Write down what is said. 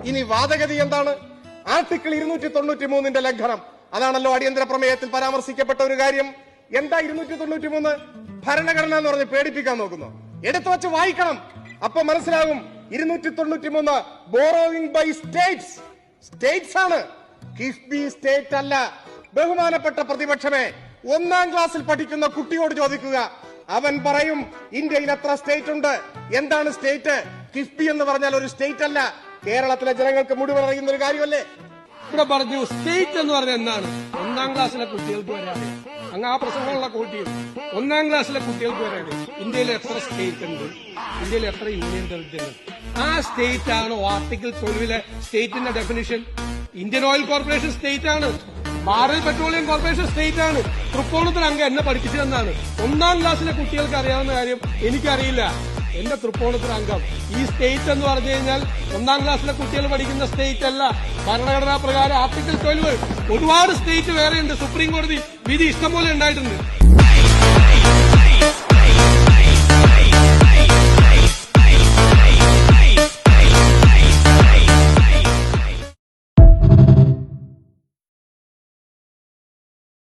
ഇനി വാദഗതി എന്താണ്? ആർട്ടിക്കിൾ 293 ലംഘനം. അതാണല്ലോ അടിയന്തര പ്രമേയത്തിൽ പരാമർശിക്കപ്പെട്ട ഒരു കാര്യം. എന്താ 293? ഭരണഘടന എന്ന് പറഞ്ഞ് പേടിപ്പിക്കാൻ നോക്കുന്നു. എടുത്തു വച്ച് വായിക്കണം, അപ്പൊ മനസ്സിലാകും. 293 ബോറോവിംഗ് ബൈ സ്റ്റേറ്റ്സ്. സ്റ്റേറ്റ്സ് ആണ്, കിഫ്ബി സ്റ്റേറ്റ് അല്ല. ബഹുമാനപ്പെട്ട പ്രതിപക്ഷമേ, 1ാം ക്ലാസ്സിൽ പഠിക്കുന്ന കുട്ടിയോട് ചോദിക്കുക, അവൻ പറയും ഇന്ത്യയിൽ എത്ര സ്റ്റേറ്റ് ഉണ്ട്. എന്താണ് സ്റ്റേറ്റ്? കിഫ്ബി എന്ന് പറഞ്ഞാൽ ഒരു സ്റ്റേറ്റ് അല്ല. കേരളത്തിലെ ജനങ്ങൾക്ക് മുഴുവൻ അറിയുന്ന ഒരു കാര്യമല്ലേ? ഇവിടെ പറഞ്ഞു സ്റ്റേറ്റ് എന്ന് പറഞ്ഞാൽ എന്താണ്? 1ാം ക്ലാസ്സിലെ കുട്ടികൾക്ക് വരാതെ അങ്ങ് ആ പ്രസംഗമുള്ള കൂട്ടിയും 1ാം ക്ലാസ്സിലെ കുട്ടികൾക്ക് വരാതെ ഇന്ത്യയിൽ എത്ര സ്റ്റേറ്റ് ഉണ്ട്, ഇന്ത്യയിൽ എത്ര യൂണിയൻ ടെറിട്ടറി ഉണ്ട്? ആ സ്റ്റേറ്റ് ആണ് ആർട്ടിക്കിൾ 12 സ്റ്റേറ്റിന്റെ definition. Indian oil corporation state ആണ്, ഭാരത് പെട്രോളിയം കോർപ്പറേഷൻ സ്റ്റേറ്റ് ആണ്. തൃപ്പൂണിത്തുറ അംഗം എന്നെ പഠിപ്പിച്ചതെന്നാണ്. 1ാം ക്ലാസ്സിലെ കുട്ടികൾക്ക് അറിയാവുന്ന കാര്യം എനിക്കറിയില്ല. എന്റെ തൃപ്പൂണിത്തുറ അംഗം ഈ സ്റ്റേറ്റ് എന്ന് പറഞ്ഞു കഴിഞ്ഞാൽ 1ാം ക്ലാസ്സിലെ കുട്ടികൾ പഠിക്കുന്ന സ്റ്റേറ്റ് അല്ല. ഭരണഘടനാ പ്രകാരം ആർട്ടിക്കിൾ 12 ഒരുപാട് സ്റ്റേറ്റ് വേറെയുണ്ട്. സുപ്രീം കോടതി വിധി ഇഷ്ടംപോലെ ഉണ്ടായിട്ടുണ്ട്.